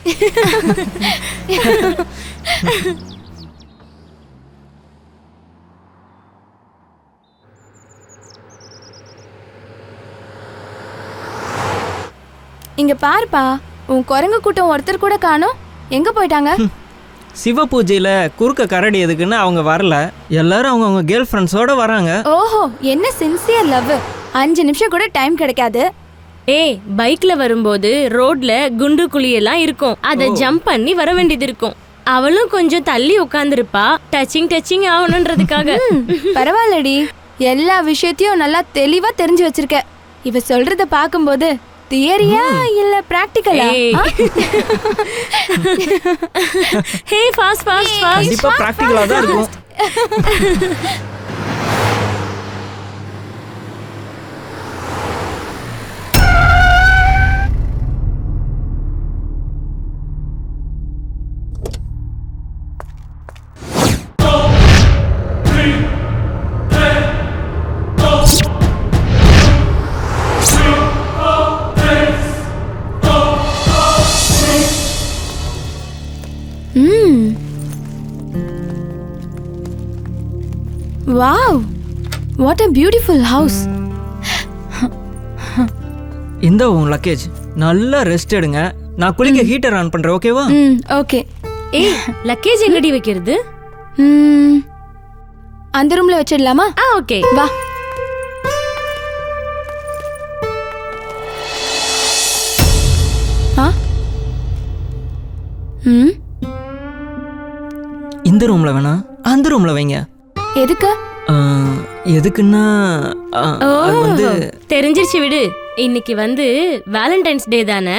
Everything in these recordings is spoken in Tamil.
இங்க பாருப்பா, உன் குரங்கு கூட்டம் ஒருத்தர் கூட காணோம். எங்க போயிட்டாங்க? சிவ பூஜையில குறுக்க கரடி எதுக்குன்னு அவங்க வரல. எல்லாரும் அவங்க கேர்ள் ஃப்ரெண்ட்ஸோட வராங்க. ஓஹோ, என்ன சின்சியர் லவ். 5 நிமிஷம் கூட டைம் கிடைக்காது. ஏய், பைக்ல வரும்போது ரோட்ல குண்டு குழியெல்லாம் இருக்கும். அதை ஜம்ப் பண்ணி வர வேண்டியது இருக்கும். அவளும் கொஞ்சம் தள்ளி உட்காந்துருப்பா, டச்சிங் ஆகணுன்றதுக்காக. பரவாயில்லடி, எல்லா விஷயத்தையும் நல்லா தெளிவா தெரிஞ்சு வச்சிருக்க. இவ சொல்றத பாக்கும்போது தியரியா இல்ல பிராக்டிகலா? ஹே, ஃபாஸ்ட் கண்டிப்பா பிராக்டிகலா தான் இருக்கும். Wow, what a beautiful house. இந்த உன் லக்கேஜ். நல்லா ரெஸ்ட் எடுங்க. நான் குளிக்க ஹீட்டர் ஆன் பண்றேன், ஓகேவா? ஓகே. ஏய், லக்கேஜ் எங்கடி வைக்கிறது? அந்த ரூம்ல வச்சிடலாமா? ஓகே, வா. இந்த ரூம்ல வேணா, அந்த ரூம்ல வைங்க. எதுக்கு? எதுக்குன்னா அது வந்து தெரிஞ்சிருச்சு, விடு. இன்னைக்கு வந்து வேலண்டைன்ஸ் டே தானே,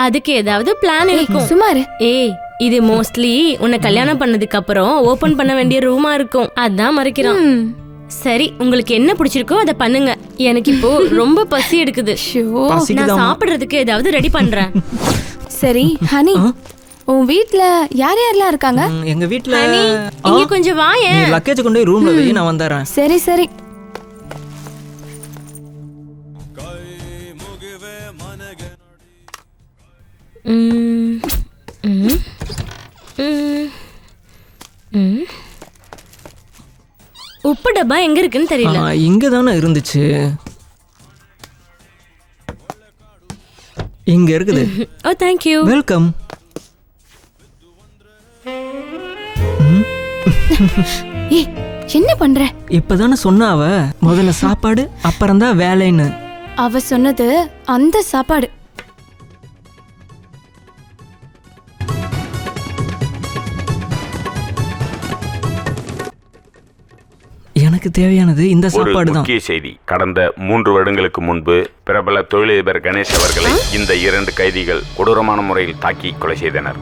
அதுக்கு ஏதாவது பிளான் இருக்கும். சுமாரு. ஏய், இது மோஸ்ட்லி உன்னை கல்யாணம் பண்ணதுக்கு அப்புறம் ஓபன் பண்ண வேண்டிய ரூமா இருக்கும். அதான் மறைக்கிறான். சரி, உங்களுக்கு என்ன பிடிச்சிருக்கோ அதை பண்ணுங்க. எனக்கு இப்போ ரொம்ப பசி எடுக்குது. நான் சாப்பிடுறதுக்கு ஏதாவது ரெடி பண்றேன். சரி ஹனி, உன் வீட்ல யார் யாரெல்லாம் இருக்காங்க? எங்க வீட்ல இங்க கொஞ்சம் வாயேன். நீ லக்கேஜ் கொண்டு போய் ரூம்ல வை, நான் வந்தறேன். சரி சரி. உப்பு டப்பா எங்க இருக்குன்னு தெரியல. இங்க தானே இருந்துச்சு. இங்க இருக்குது. ஓ, thank you. வெல்கம். ஏய், என்ன பண்ற? இப்பதானே சொன்னா அவ, முதல்ல சாப்பாடு அப்புறம் தான் வேலைன்னு. அவ சொன்னது அந்த சாப்பாடு. எனக்கு தேவையானது இந்த சாப்பாடு தான். முக்கிய செய்தி: கடந்த 3 வருடங்களுக்கு முன்பு பிரபல தொழிலதிபர் கணேஷ் அவர்களை இந்த 2 கைதிகள் கொடூரமான முறையில் தாக்கி கொலை செய்தனர்.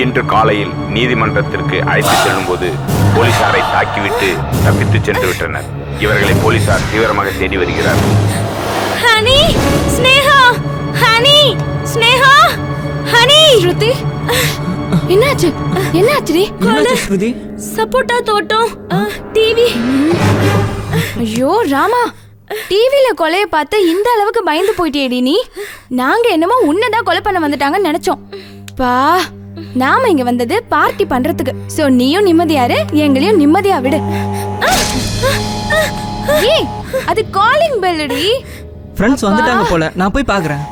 இன்று காலையில் நீதிமன்றத்திற்கு அழைத்து செல்லும் போது போலீசாரை தாக்கிவிட்டு தப்பித்து சென்று விட்டனர். இவர்களை போலீசார் தீவிரமாக தேடி வருகிறார்கள். Honey, Sneha, Honey, Sneha, Honey. Shruti, என்னாச்சு? என்னாச்சுடி? என்னாச்சு ஸ்ருதி? சப்போட்டா தோட்டம், டிவி. ஐயோ ராமா, டிவில கொலைய பார்த்து இந்த அளவுக்கு பயந்து போயிட்டேடி நீ. நாங்க என்னமோ உன்னதான் கொலை பண்ண வந்துட்டாங்கன்னு நினைச்சோம். பா, நாம இங்க வந்தது பார்ட்டி பண்றதுக்கு. சோ நீயும் நிம்மதியாரு, எங்களையும் நிம்மதியா விடு. ஏய், அது காலிங் பெல்லுடி. ஃப்ரெண்ட்ஸ் வந்துட்டாங்க போல, நான் போய் பார்க்கறேன்.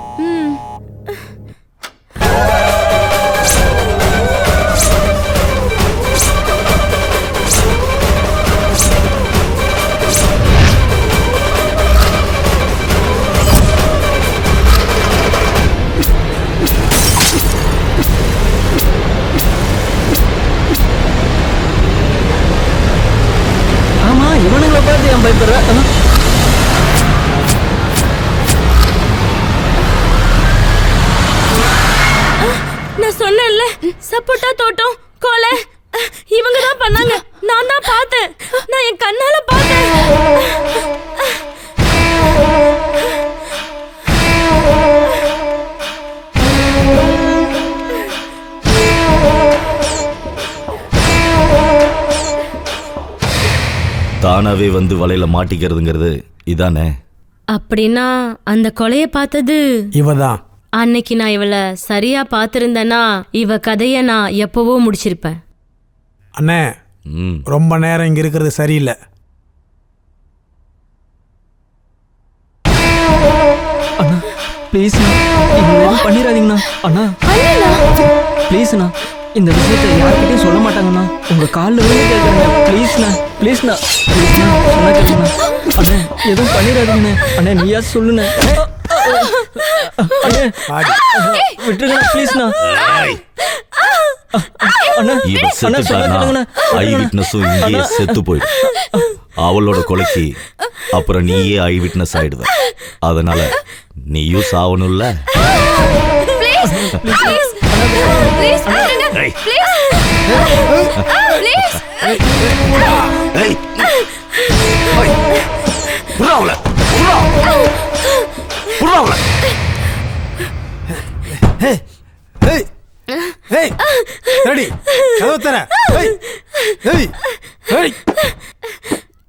இவனுங்களை பார்த்து ஏன் பயப்படுற? நான் சொன்னேன்ல, சப்போட்டா தோட்டம் கொலை இவங்க தான் பண்ணாங்க. நான் தான் பார்த்தேன், நான் என் கண்ணால பார்த்தேன். தானாவே வந்து வலையில மாட்டிக்கிறதுங்கிறது இதானே? அப்படின்னா அந்த கொலையை பார்த்தது இவதான். அன்னைக்கு நான் இவளை சரியா பார்த்திருந்தேன்னா இவ கதைய நான் எப்பவோ முடிச்சிருப்பேன். அண்ணே ரொம்ப நேரம் இங்க இருக்கிறது சரியில்லை. அண்ணா ப்ளீஸ்ண்ணா, இங்க எதுவும் பண்ணிடாதீங்கண்ணா. அண்ணா ப்ளீஸ்ண்ணா, இந்த விஷயத்தை யார்கிட்டையும் சொல்ல மாட்டாங்கண்ணா. உங்க காலில் விழுந்து கேட்குறேண்ணா. ப்ளீஸ்ண்ணா ப்ளீஸ்ண்ணா ப்ளீஸ்ண்ணா சொன்னா கேட்குண்ணா. அண்ணே எதுவும் பண்ணிடாதீங்கண்ணே. அண்ணே நீயா சொல்லுண்ணே. அண்ணே விட்டுருங்கண்ணா ப்ளீஸ்ண்ணா. இவ செத்துட்டானா ஐ விட்னஸும் இங்கேயே செத்து போயிடும். அவளோட கொலைக்கு அப்புறம் நீயே ஐ விட்னஸ் ஆயிடுவ. அதனால நீயும் சாவணும்ல.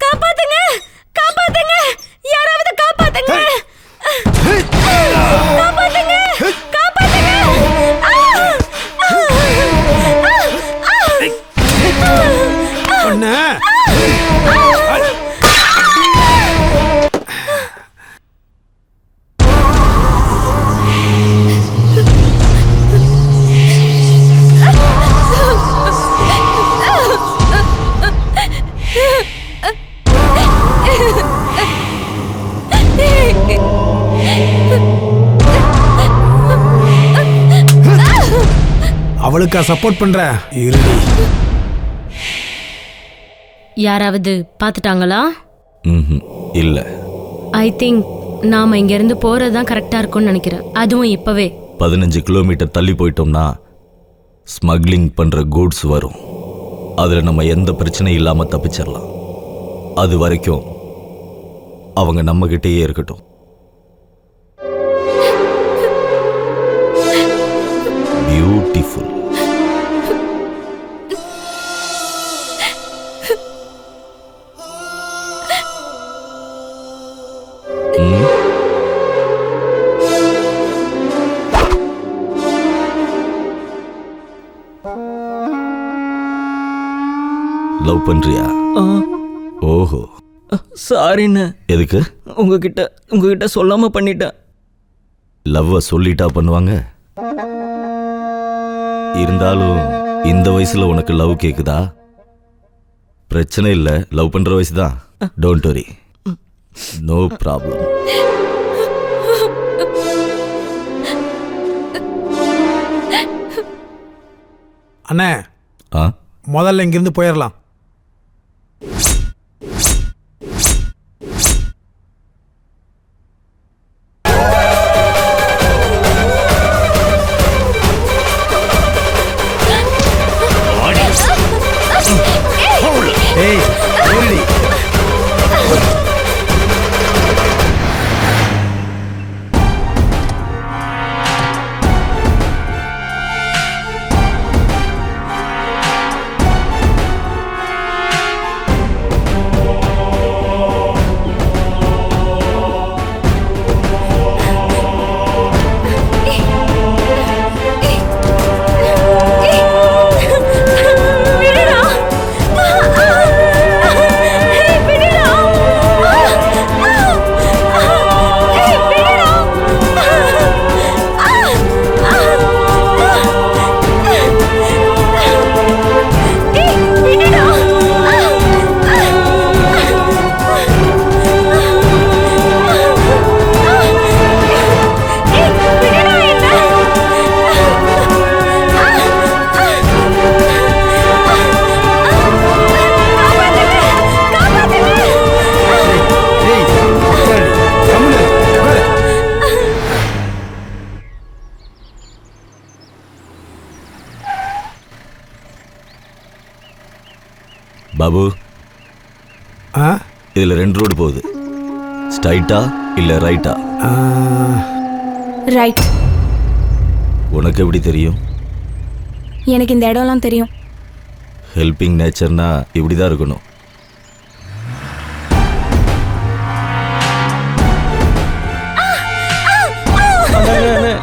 காப்பாத்துங்க, காப்பாத்துங்க, யாராவது காப்பாத்துங்க, காப்பாத்துங்க, காப்பாத்துங்க. அவளுக்கா சப்போர்ட் பண்ற? இருடி. யாராவது பார்த்துட்டாங்களா? இல்ல. ஐ திங்க் நாம இங்க இருந்து போறதுதான் கரெக்டா இருக்கும்னு நினைக்கிறேன். அதுவும் இப்பவே 15 கிலோமீட்டர் தள்ளி போயிட்டோம்னா ஸ்மக்லிங் பண்ற கூட்ஸ் வரும். அதுல நம்ம எந்த பிரச்சனையும் இல்லாம தப்பிச்சிடலாம். அது வரைக்கும் அவங்க நம்ம கிட்டேயே இருக்கட்டும். பியூட்டிஃபுல். லவ் பண்றியா? ஓஹோ சாரிண்ணே. எதுக்கு? உங்ககிட்ட சொல்லாம பண்ணிட்டேன். லவ்வ சொல்லிட்டா பண்ணுவாங்க. இருந்தாலும் இந்த வயசுல உனக்கு லவ் கேக்குதா? பிரச்சனை இல்ல, லவ் பண்ற வயசு தான். Don't worry, no problem. அண்ணே முதல்ல இங்கிருந்து போயிடலாம். பாபு, இதுல 2 ரோடு போகுது. ஸ்ட்ரைட்டா இல்ல ரைட்டா? ரைட். உனக்கு எப்படி தெரியும்? எனக்கு இந்த இடம்லாம் தெரியும். ஹெல்பிங் நேச்சர்னா இப்படிதான் இருக்கணும்.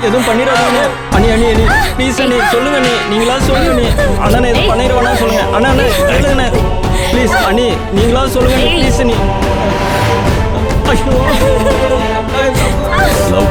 எதுவும் பண்ணிடாதீங்க அண்ணி அண்ணி அண்ணி ப்ளீஸ் அண்ணி சொல்லுங்க அண்ணி நீங்களா சொல்லுங்க அண்ணி அண்ணா எதுவும் பண்ணிடுவானா சொல்லுங்க அண்ணா அண்ணா கேளுங்கண்ணே ப்ளீஸ் அண்ணி நீங்களா சொல்லுங்க ப்ளீஸ் அண்ணி ஐயோ லவ்